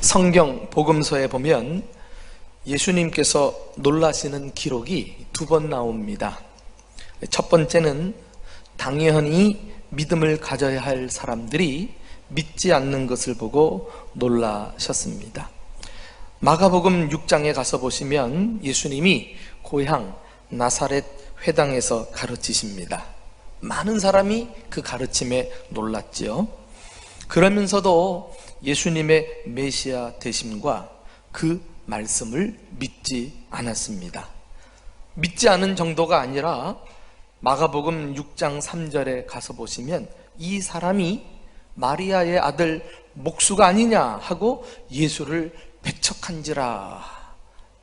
성경 복음서에 보면 예수님께서 놀라시는 기록이 두 번 나옵니다. 첫 번째는 당연히 믿음을 가져야 할 사람들이 믿지 않는 것을 보고 놀라셨습니다. 마가복음 6장에 가서 보시면 예수님이 고향 나사렛 회당에서 가르치십니다. 많은 사람이 그 가르침에 놀랐지요. 그러면서도 예수님의 메시아 되심과 그 말씀을 믿지 않았습니다. 믿지 않은 정도가 아니라 마가복음 6장 3절에 가서 보시면 이 사람이 마리아의 아들 목수가 아니냐 하고 예수를 배척한지라,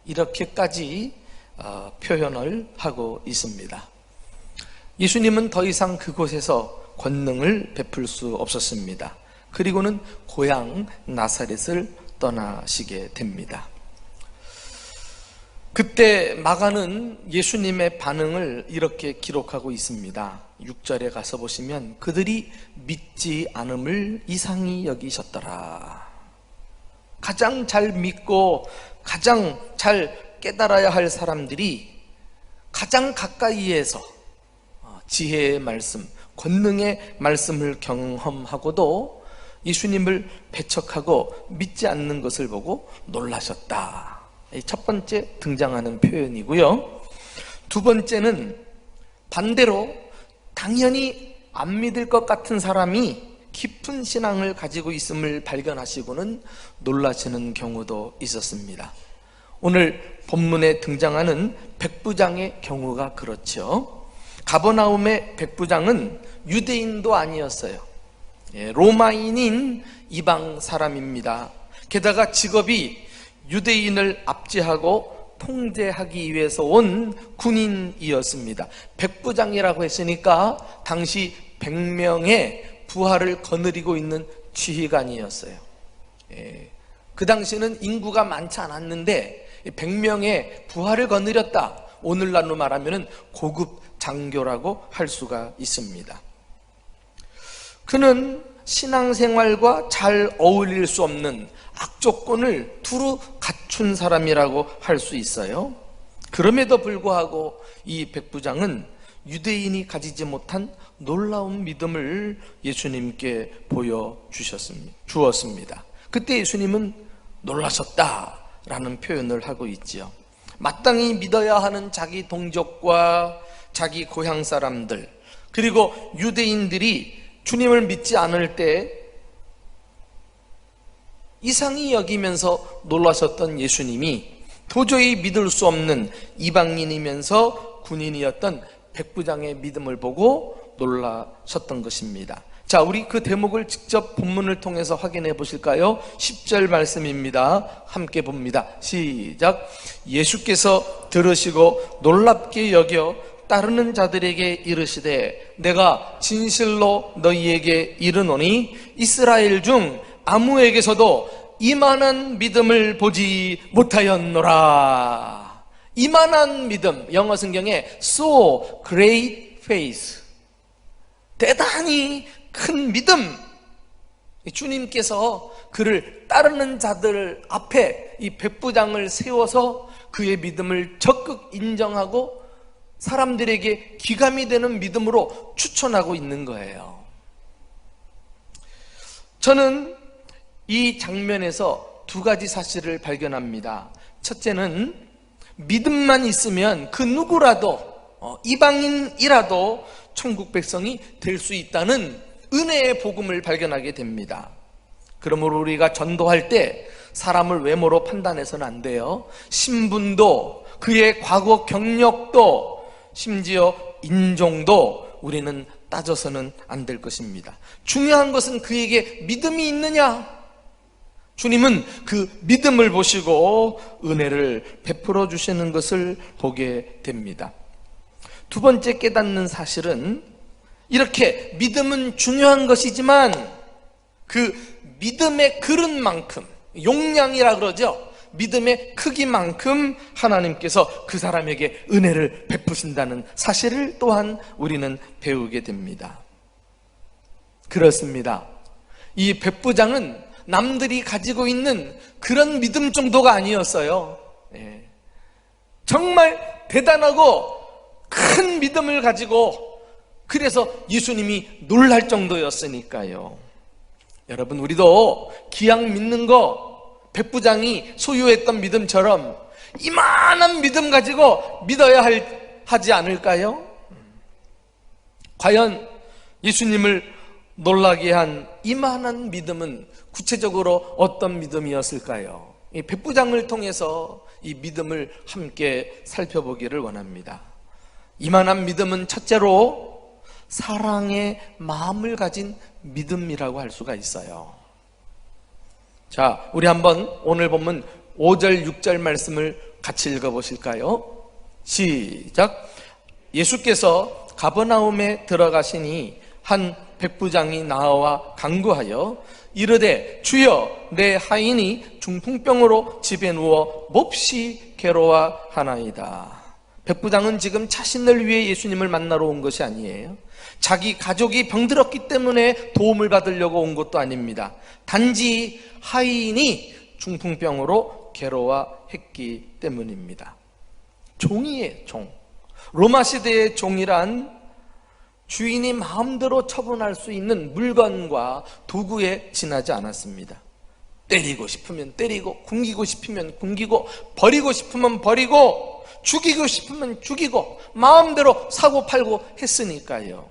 이렇게까지 표현을 하고 있습니다. 예수님은 더 이상 그곳에서 권능을 베풀 수 없었습니다. 그리고는 고향 나사렛을 떠나시게 됩니다. 그때 마가는 예수님의 반응을 이렇게 기록하고 있습니다. 6절에 가서 보시면 그들이 믿지 않음을 이상히 여기셨더라. 가장 잘 믿고 가장 잘 깨달아야 할 사람들이 가장 가까이에서 지혜의 말씀, 권능의 말씀을 경험하고도 예수님을 배척하고 믿지 않는 것을 보고 놀라셨다. 첫 번째 등장하는 표현이고요. 두 번째는 반대로 당연히 안 믿을 것 같은 사람이 깊은 신앙을 가지고 있음을 발견하시고는 놀라시는 경우도 있었습니다. 오늘 본문에 등장하는 백부장의 경우가 그렇죠. 가버나움의 백부장은 유대인도 아니었어요. 로마인인 이방 사람입니다. 게다가 직업이 유대인을 압제하고 통제하기 위해서 온 군인이었습니다. 백부장이라고 했으니까 당시 100명의 부하를 거느리고 있는 지휘관이었어요. 그 당시는 인구가 많지 않았는데 100명의 부하를 거느렸다. 오늘날로 말하면 고급 장교라고 할 수가 있습니다. 그는 신앙생활과 잘 어울릴 수 없는 악조건을 두루 갖춘 사람이라고 할 수 있어요. 그럼에도 불구하고 이 백부장은 유대인이 가지지 못한 놀라운 믿음을 예수님께 보여주었습니다. 그때 예수님은 놀라셨다라는 표현을 하고 있지요. 마땅히 믿어야 하는 자기 동족과 자기 고향 사람들, 그리고 유대인들이 주님을 믿지 않을 때 이상히 여기면서 놀라셨던 예수님이 도저히 믿을 수 없는 이방인이면서 군인이었던 백부장의 믿음을 보고 놀라셨던 것입니다. 자, 우리 그 대목을 직접 본문을 통해서 확인해 보실까요? 10절 말씀입니다. 함께 봅니다. 시작. 예수께서 들으시고 놀랍게 여겨 따르는 자들에게 이르시되 내가 진실로 너희에게 이르노니 이스라엘 중 아무에게서도 이만한 믿음을 보지 못하였노라. 이만한 믿음, 영어 성경에 so great faith, 대단히 큰 믿음. 주님께서 그를 따르는 자들 앞에 이 백부장을 세워서 그의 믿음을 적극 인정하고 사람들에게 기감이 되는 믿음으로 추천하고 있는 거예요. 저는 이 장면에서 두 가지 사실을 발견합니다. 첫째는 믿음만 있으면 그 누구라도 이방인이라도 천국 백성이 될 수 있다는 은혜의 복음을 발견하게 됩니다. 그러므로 우리가 전도할 때 사람을 외모로 판단해서는 안 돼요. 신분도, 그의 과거 경력도, 심지어 인종도 우리는 따져서는 안 될 것입니다. 중요한 것은 그에게 믿음이 있느냐. 주님은 그 믿음을 보시고 은혜를 베풀어 주시는 것을 보게 됩니다. 두 번째 깨닫는 사실은 이렇게 믿음은 중요한 것이지만 그 믿음의 그릇만큼, 용량이라 그러죠. 믿음의 크기만큼 하나님께서 그 사람에게 은혜를 베푸신다는 사실을 또한 우리는 배우게 됩니다. 그렇습니다. 이 백부장은 남들이 가지고 있는 그런 믿음 정도가 아니었어요. 정말 대단하고 큰 믿음을 가지고, 그래서 예수님이 놀랄 정도였으니까요. 여러분, 우리도 기왕 믿는 거 백부장이 소유했던 믿음처럼 이만한 믿음 가지고 믿어야 하지 않을까요? 과연 예수님을 놀라게 한 이만한 믿음은 구체적으로 어떤 믿음이었을까요? 이 백부장을 통해서 이 믿음을 함께 살펴보기를 원합니다. 이만한 믿음은 첫째로 사랑의 마음을 가진 믿음이라고 할 수가 있어요. 자, 우리 한번 오늘 본문 5절 6절 말씀을 같이 읽어보실까요? 시작. 예수께서 가버나움에 들어가시니 한 백부장이 나와 간구하여 이르되 주여, 내 하인이 중풍병으로 집에 누워 몹시 괴로워하나이다. 백부장은 지금 자신을 위해 예수님을 만나러 온 것이 아니에요. 자기 가족이 병들었기 때문에 도움을 받으려고 온 것도 아닙니다. 단지 하인이 중풍병으로 괴로워했기 때문입니다. 종이에요, 종. 로마 시대의 종이란 주인이 마음대로 처분할 수 있는 물건과 도구에 지나지 않았습니다. 때리고 싶으면 때리고, 굶기고 싶으면 굶기고, 버리고 싶으면 버리고, 죽이고 싶으면 죽이고, 마음대로 사고 팔고 했으니까요.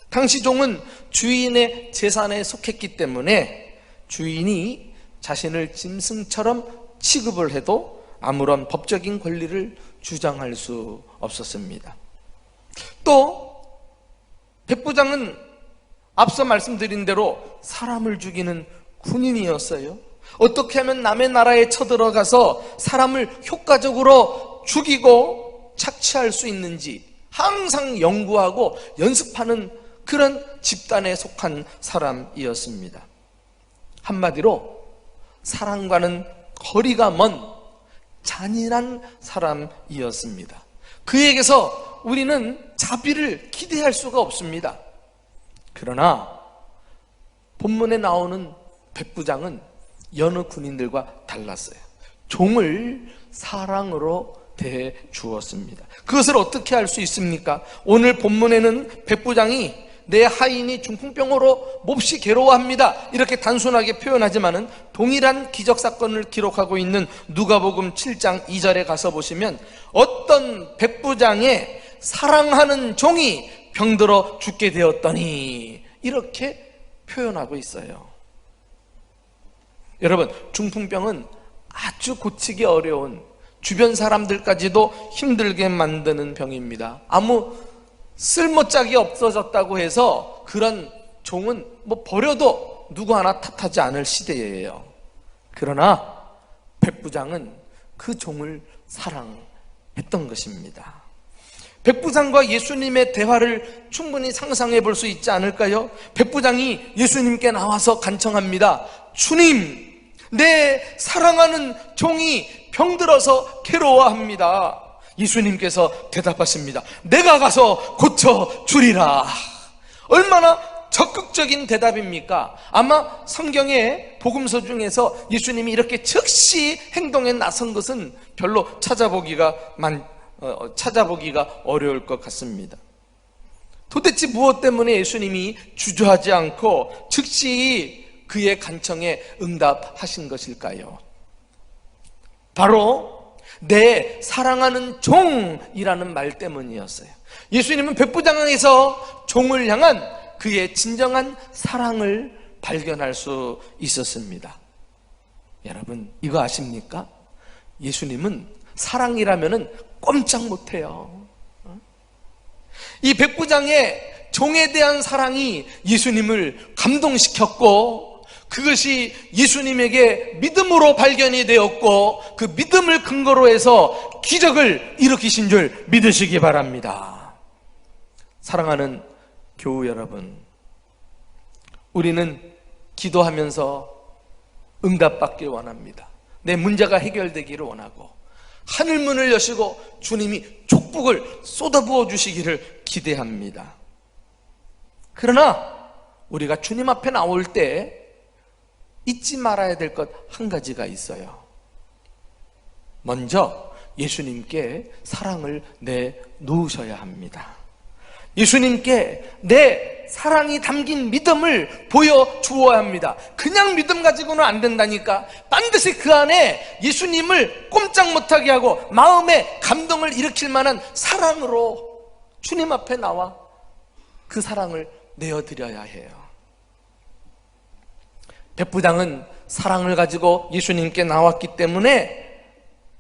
당시 종은 주인의 재산에 속했기 때문에 주인이 자신을 짐승처럼 취급을 해도 아무런 법적인 권리를 주장할 수 없었습니다. 또 백부장은 앞서 말씀드린 대로 사람을 죽이는 군인이었어요. 어떻게 하면 남의 나라에 쳐들어가서 사람을 효과적으로 죽이고 착취할 수 있는지 항상 연구하고 연습하는 그런 집단에 속한 사람이었습니다. 한마디로 사랑과는 거리가 먼 잔인한 사람이었습니다. 그에게서 우리는 자비를 기대할 수가 없습니다. 그러나 본문에 나오는 백부장은 여느 군인들과 달랐어요. 종을 사랑으로 대해 주었습니다. 그것을 어떻게 알 수 있습니까? 오늘 본문에는 백부장이 내 하인이 중풍병으로 몹시 괴로워합니다, 이렇게 단순하게 표현하지만은 동일한 기적사건을 기록하고 있는 누가복음 7장 2절에 가서 보시면 어떤 백부장의 사랑하는 종이 병들어 죽게 되었더니 이렇게 표현하고 있어요. 여러분, 중풍병은 아주 고치기 어려운, 주변 사람들까지도 힘들게 만드는 병입니다. 아무 쓸모짝이 없어졌다고 해서 그런 종은 버려도 누구 하나 탓하지 않을 시대예요. 그러나 백부장은 그 종을 사랑했던 것입니다. 백부장과 예수님의 대화를 충분히 상상해 볼 수 있지 않을까요? 백부장이 예수님께 나와서 간청합니다. 주님, 내 사랑하는 종이 병들어서 괴로워합니다. 예수님께서 대답하십니다. 내가 가서 고쳐주리라. 얼마나 적극적인 대답입니까? 아마 성경의 복음서 중에서 예수님이 이렇게 즉시 행동에 나선 것은 별로 찾아보기가 어려울 것 같습니다. 도대체 무엇 때문에 예수님이 주저하지 않고 즉시 그의 간청에 응답하신 것일까요? 바로 내 사랑하는 종이라는 말 때문이었어요. 예수님은 백부장에서 종을 향한 그의 진정한 사랑을 발견할 수 있었습니다. 여러분, 이거 아십니까? 예수님은 사랑이라면은 꼼짝 못해요. 이 백부장의 종에 대한 사랑이 예수님을 감동시켰고, 그것이 예수님에게 믿음으로 발견이 되었고, 그 믿음을 근거로 해서 기적을 일으키신 줄 믿으시기 바랍니다. 사랑하는 교우 여러분, 우리는 기도하면서 응답받길 원합니다. 내 문제가 해결되기를 원하고, 하늘문을 여시고 주님이 축복을 쏟아부어 주시기를 기대합니다. 그러나 우리가 주님 앞에 나올 때 잊지 말아야 될 것 한 가지가 있어요. 먼저 예수님께 사랑을 내놓으셔야 합니다. 예수님께 내 사랑이 담긴 믿음을 보여주어야 합니다. 그냥 믿음 가지고는 안 된다니까. 반드시 그 안에 예수님을 꼼짝 못하게 하고 마음에 감동을 일으킬 만한 사랑으로 주님 앞에 나와 그 사랑을 내어드려야 해요. 백부장은 사랑을 가지고 예수님께 나왔기 때문에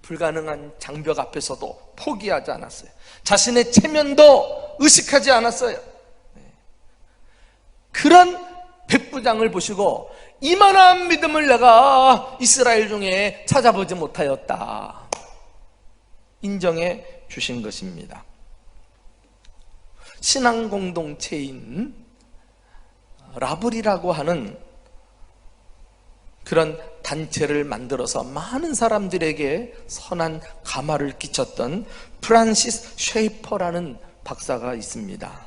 불가능한 장벽 앞에서도 포기하지 않았어요. 자신의 체면도 의식하지 않았어요. 그런 백부장을 보시고 이만한 믿음을 내가 이스라엘 중에 찾아보지 못하였다, 인정해 주신 것입니다. 신앙 공동체인 라블이라고 하는 그런 단체를 만들어서 많은 사람들에게 선한 감화를 끼쳤던 프란시스 쉐이퍼라는 박사가 있습니다.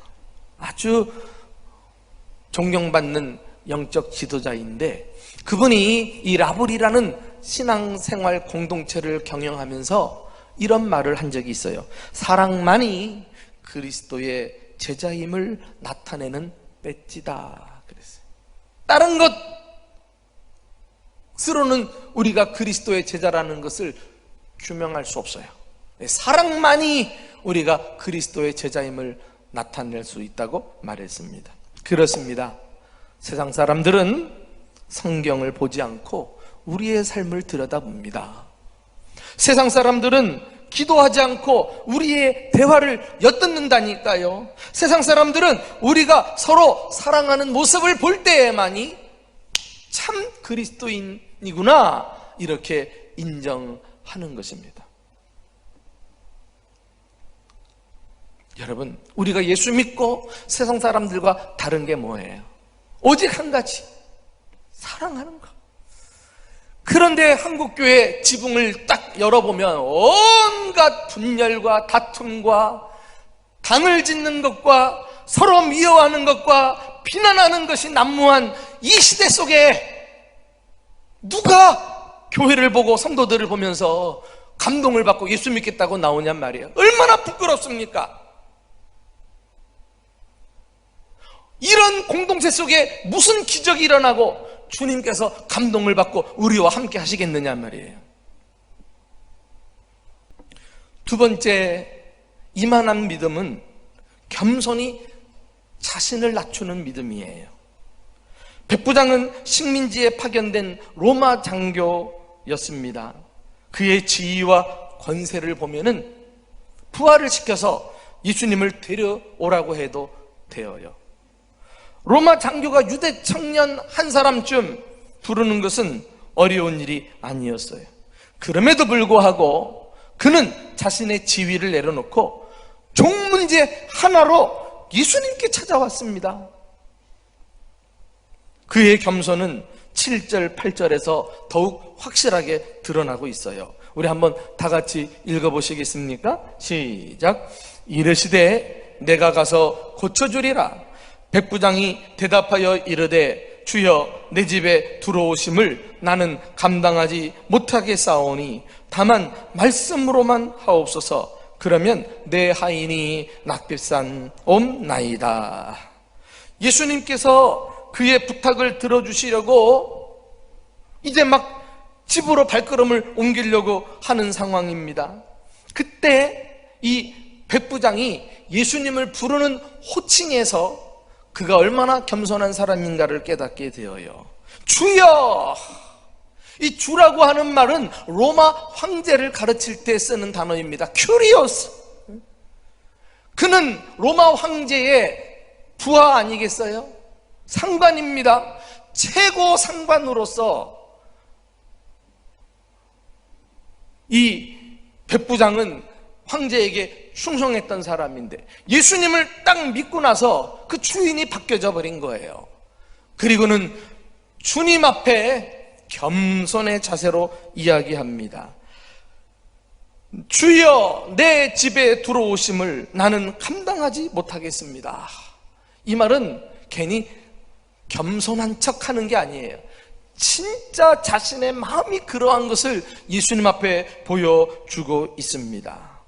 아주 존경받는 영적 지도자인데, 그분이 이 라블이라는 신앙생활 공동체를 경영하면서 이런 말을 한 적이 있어요. 사랑만이 그리스도의 제자임을 나타내는 배지다 그랬어요. 다른 것으로는 우리가 그리스도의 제자라는 것을 규명할 수 없어요. 사랑만이 우리가 그리스도의 제자임을 나타낼 수 있다고 말했습니다. 그렇습니다. 세상 사람들은 성경을 보지 않고 우리의 삶을 들여다봅니다. 세상 사람들은 기도하지 않고 우리의 대화를 엿듣는다니까요. 세상 사람들은 우리가 서로 사랑하는 모습을 볼 때에만이 참 그리스도인이구나 이렇게 인정하는 것입니다. 여러분, 우리가 예수 믿고 세상 사람들과 다른 게 뭐예요? 오직 한 가지, 사랑하는 것. 그런데 한국교회 지붕을 딱 열어보면 온갖 분열과 다툼과 당을 짓는 것과 서로 미워하는 것과 비난하는 것이 난무한 이 시대 속에 누가 교회를 보고 성도들을 보면서 감동을 받고 예수 믿겠다고 나오냔 말이에요. 얼마나 부끄럽습니까? 이런 공동체 속에 무슨 기적이 일어나고 주님께서 감동을 받고 우리와 함께 하시겠느냐 말이에요. 두 번째, 이만한 믿음은 겸손히 자신을 낮추는 믿음이에요. 백부장은 식민지에 파견된 로마 장교였습니다. 그의 지위와 권세를 보면은 부하를 시켜서 예수님을 데려오라고 해도 되어요. 로마 장교가 유대 청년 한 사람쯤 부르는 것은 어려운 일이 아니었어요. 그럼에도 불구하고 그는 자신의 지위를 내려놓고 종 문제 하나로 예수님께 찾아왔습니다. 그의 겸손은 7절, 8절에서 더욱 확실하게 드러나고 있어요. 우리 한번 다 같이 읽어보시겠습니까? 시작. 이르시되 내가 가서 고쳐주리라. 백부장이 대답하여 이르되 주여 내 집에 들어오심을 나는 감당하지 못하겠사오니 다만 말씀으로만 하옵소서. 그러면 내 하인이 낫겠산 옴나이다. 예수님께서 그의 부탁을 들어주시려고 이제 막 집으로 발걸음을 옮기려고 하는 상황입니다. 그때 이 백부장이 예수님을 부르는 호칭에서 그가 얼마나 겸손한 사람인가를 깨닫게 되어요. 주여! 이 주라고 하는 말은 로마 황제를 가르칠 때 쓰는 단어입니다. 큐리오스. 그는 로마 황제의 부하 아니겠어요? 상관입니다. 최고 상관으로서 이 백부장은 황제에게 충성했던 사람인데 예수님을 딱 믿고 나서 그 주인이 바뀌어져 버린 거예요. 그리고는 주님 앞에 겸손의 자세로 이야기합니다. 주여 내 집에 들어오심을 나는 감당하지 못하겠습니다. 이 말은 괜히 겸손한 척 하는 게 아니에요. 진짜 자신의 마음이 그러한 것을 예수님 앞에 보여주고 있습니다.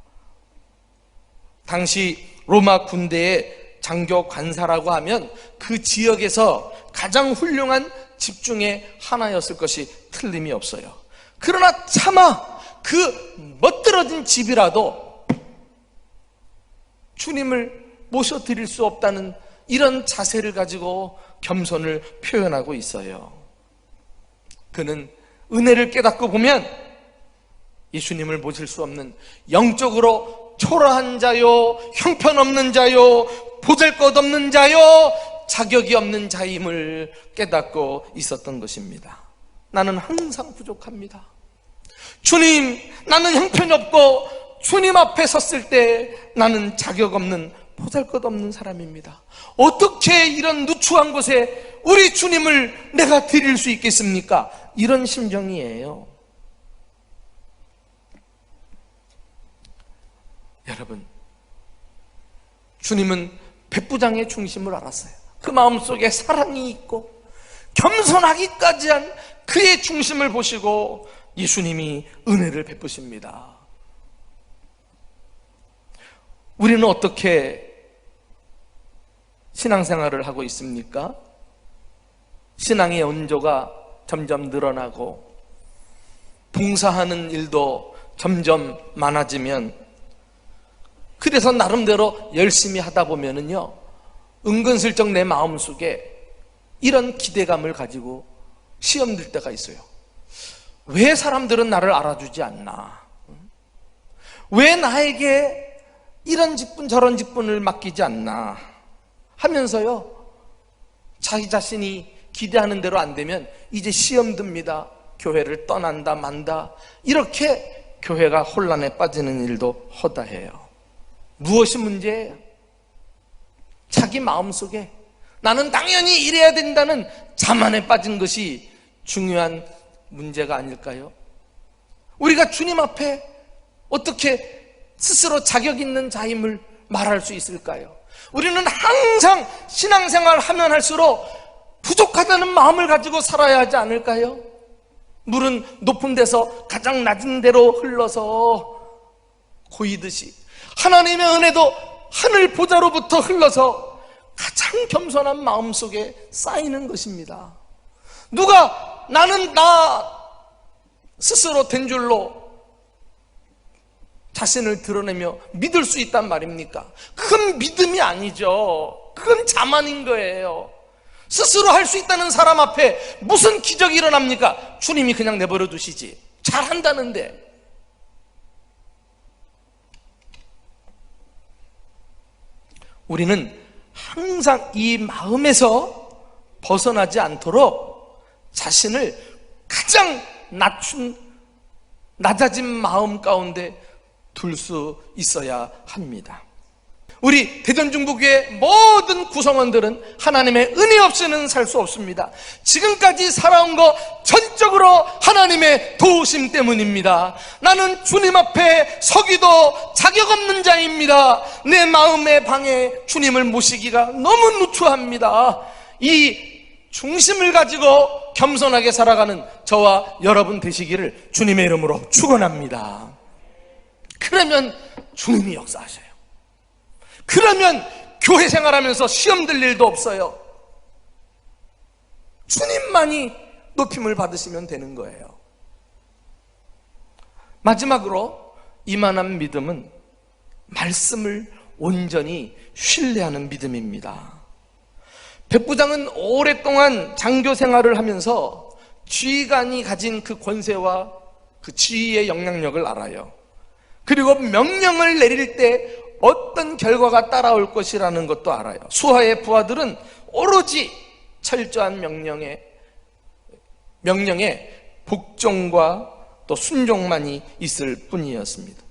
당시 로마 군대의 장교 관사라고 하면 그 지역에서 가장 훌륭한 집중의 하나였을 것이 틀림이 없어요. 그러나 차마 그 멋들어진 집이라도 주님을 모셔드릴 수 없다는 이런 자세를 가지고 겸손을 표현하고 있어요. 그는 은혜를 깨닫고 보면 예수님을 모실 수 없는 영적으로 초라한 자요, 형편없는 자요, 보잘것없는 자요, 자격이 없는 자임을 깨닫고 있었던 것입니다. 나는 항상 부족합니다. 주님, 나는 형편이 없고 주님 앞에 섰을 때 나는 자격 없는 보잘것없는 사람입니다. 어떻게 이런 누추한 곳에 우리 주님을 내가 드릴 수 있겠습니까? 이런 심정이에요. 여러분, 주님은 백부장의 중심을 알았어요. 그 마음속에 사랑이 있고 겸손하기까지 한 그의 중심을 보시고 예수님이 은혜를 베푸십니다. 우리는 어떻게 신앙생활을 하고 있습니까? 신앙의 온도가 점점 늘어나고 봉사하는 일도 점점 많아지면, 그래서 나름대로 열심히 하다 보면은요, 은근슬쩍 내 마음속에 이런 기대감을 가지고 시험 들 때가 있어요. 왜 사람들은 나를 알아주지 않나? 왜 나에게 이런 직분 저런 직분을 맡기지 않나? 하면서요, 자기 자신이 기대하는 대로 안 되면 이제 시험 듭니다. 교회를 떠난다 만다, 이렇게 교회가 혼란에 빠지는 일도 허다해요. 무엇이 문제예요? 자기 마음속에 나는 당연히 이래야 된다는 자만에 빠진 것이 중요한 문제가 아닐까요? 우리가 주님 앞에 어떻게 스스로 자격 있는 자임을 말할 수 있을까요? 우리는 항상 신앙생활 하면 할수록 부족하다는 마음을 가지고 살아야 하지 않을까요? 물은 높은 데서 가장 낮은 데로 흘러서 고이듯이 하나님의 은혜도 하늘 보좌로부터 흘러서 가장 겸손한 마음 속에 쌓이는 것입니다. 누가 나는 나 스스로 된 줄로 자신을 드러내며 믿을 수 있단 말입니까? 그건 믿음이 아니죠. 그건 자만인 거예요. 스스로 할 수 있다는 사람 앞에 무슨 기적이 일어납니까? 주님이 그냥 내버려 두시지. 잘한다는데. 우리는 항상 이 마음에서 벗어나지 않도록 자신을 가장 낮아진 마음 가운데 둘 수 있어야 합니다. 우리 대전중부교회 모든 구성원들은 하나님의 은혜 없이는 살 수 없습니다. 지금까지 살아온 거 전적으로 하나님의 도우심 때문입니다. 나는 주님 앞에 서기도 자격 없는 자입니다. 내 마음의 방에 주님을 모시기가 너무 누추합니다. 이 중심을 가지고 겸손하게 살아가는 저와 여러분 되시기를 주님의 이름으로 축원합니다. 그러면 주님이 역사하셔요. 그러면 교회 생활하면서 시험 들 일도 없어요. 주님만이 높임을 받으시면 되는 거예요. 마지막으로 이만한 믿음은 말씀을 온전히 신뢰하는 믿음입니다. 백부장은 오랫동안 장교 생활을 하면서 지휘관이 가진 그 권세와 그 지휘의 영향력을 알아요. 그리고 명령을 내릴 때 어떤 결과가 따라올 것이라는 것도 알아요. 수하의 부하들은 오로지 철저한 명령에 복종과 또 순종만이 있을 뿐이었습니다.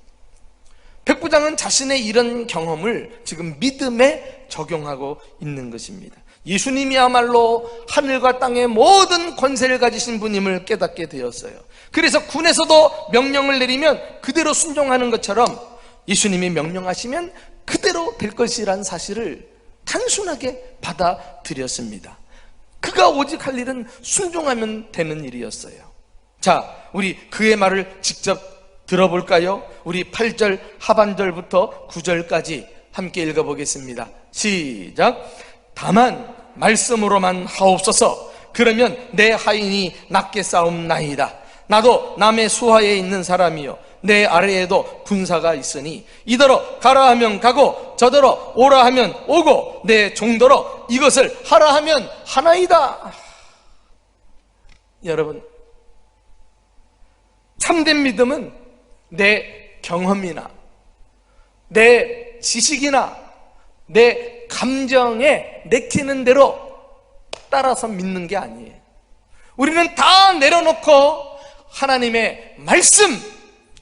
백부장은 자신의 이런 경험을 지금 믿음에 적용하고 있는 것입니다. 예수님이야말로 하늘과 땅의 모든 권세를 가지신 분임을 깨닫게 되었어요. 그래서 군에서도 명령을 내리면 그대로 순종하는 것처럼 예수님이 명령하시면 그대로 될 것이란 사실을 단순하게 받아들였습니다. 그가 오직 할 일은 순종하면 되는 일이었어요. 자, 우리 그의 말을 직접 들어볼까요? 우리 8절 하반절부터 9절까지 함께 읽어보겠습니다. 시작. 다만 말씀으로만 하옵소서. 그러면 내 하인이 낮게 싸움나이다. 나도 남의 수하에 있는 사람이요 내 아래에도 군사가 있으니 이더러 가라 하면 가고 저더러 오라 하면 오고 내 종더러 이것을 하라 하면 하나이다. 여러분, 참된 믿음은 내 경험이나 내 지식이나 내 감정에 내키는 대로 따라서 믿는 게 아니에요. 우리는 다 내려놓고 하나님의 말씀,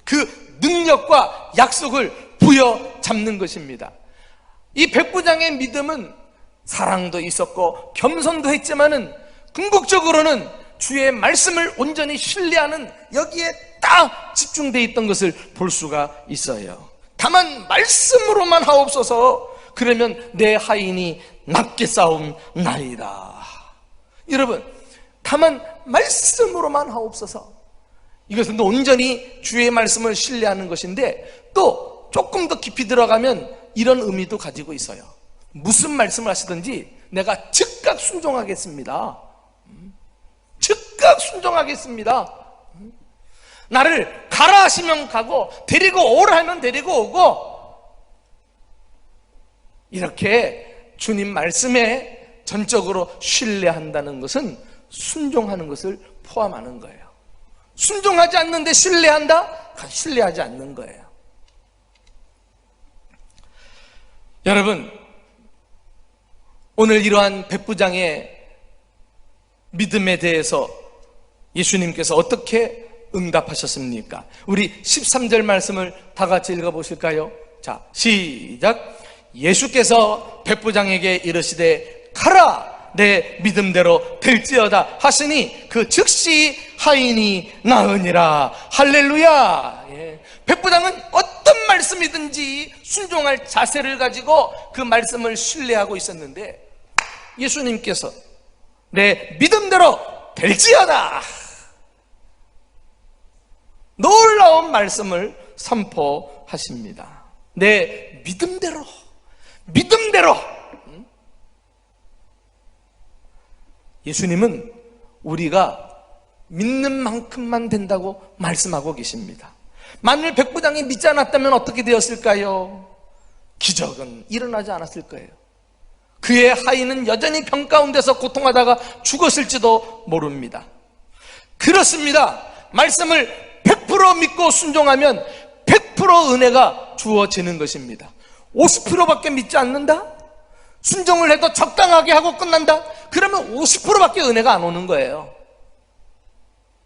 그 능력과 약속을 부여잡는 것입니다. 이 백부장의 믿음은 사랑도 있었고 겸손도 했지만은 궁극적으로는 주의 말씀을 온전히 신뢰하는 여기에 딱 집중되어 있던 것을 볼 수가 있어요. 다만 말씀으로만 하옵소서. 그러면 내 하인이 낮게 싸움나이다. 여러분, 다만 말씀으로만 하옵소서. 이것은 온전히 주의 말씀을 신뢰하는 것인데 또 조금 더 깊이 들어가면 이런 의미도 가지고 있어요. 무슨 말씀을 하시든지 내가 즉각 순종하겠습니다. 즉각 순종하겠습니다. 나를 가라 하시면 가고 데리고 오라 하면 데리고 오고, 이렇게 주님 말씀에 전적으로 신뢰한다는 것은 순종하는 것을 포함하는 거예요. 순종하지 않는데 신뢰한다? 신뢰하지 않는 거예요. 여러분, 오늘 이러한 백부장의 믿음에 대해서 예수님께서 어떻게 응답하셨습니까? 우리 13절 말씀을 다 같이 읽어보실까요? 자, 시작. 예수께서 백부장에게 이르시되 가라, 내 믿음대로 될지어다 하시니 그 즉시 하인이 나으니라. 할렐루야. 예. 백부장은 어떤 말씀이든지 순종할 자세를 가지고 그 말씀을 신뢰하고 있었는데 예수님께서 내 믿음대로 될지어다, 놀라운 말씀을 선포하십니다. 내 믿음대로, 믿음대로. 예수님은 우리가 믿는 만큼만 된다고 말씀하고 계십니다. 만일 백부장이 믿지 않았다면 어떻게 되었을까요? 기적은 일어나지 않았을 거예요. 그의 하인은 여전히 병 가운데서 고통하다가 죽었을지도 모릅니다. 그렇습니다. 말씀을 100% 믿고 순종하면 100% 은혜가 주어지는 것입니다. 50%밖에 믿지 않는다? 순종을 해도 적당하게 하고 끝난다? 그러면 50%밖에 은혜가 안 오는 거예요.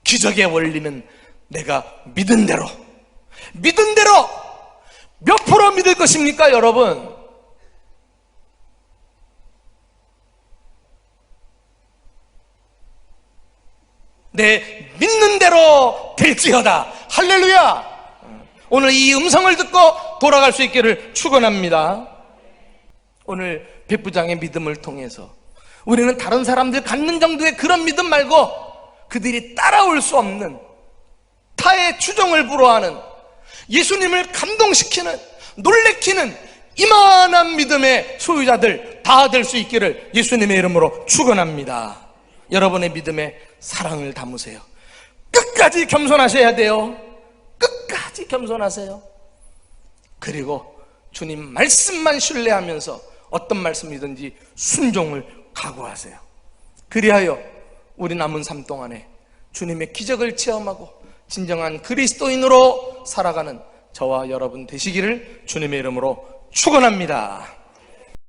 기적의 원리는 내가 믿은 대로, 믿은 대로 몇 프로 믿을 것입니까, 여러분? 내 믿는 대로 될지어다. 할렐루야. 오늘 이 음성을 듣고 돌아갈 수 있기를 축원합니다. 오늘 백부장의 믿음을 통해서 우리는 다른 사람들 갖는 정도의 그런 믿음 말고 그들이 따라올 수 없는, 타의 추종을 불허하는, 예수님을 감동시키는, 놀래키는 이만한 믿음의 소유자들 다 될 수 있기를 예수님의 이름으로 축원합니다. 여러분의 믿음에 사랑을 담으세요. 끝까지 겸손하셔야 돼요. 끝까지 겸손하세요. 그리고 주님 말씀만 신뢰하면서 어떤 말씀이든지 순종을 각오하세요. 그리하여 우리 남은 삶 동안에 주님의 기적을 체험하고 진정한 그리스도인으로 살아가는 저와 여러분 되시기를 주님의 이름으로 축원합니다.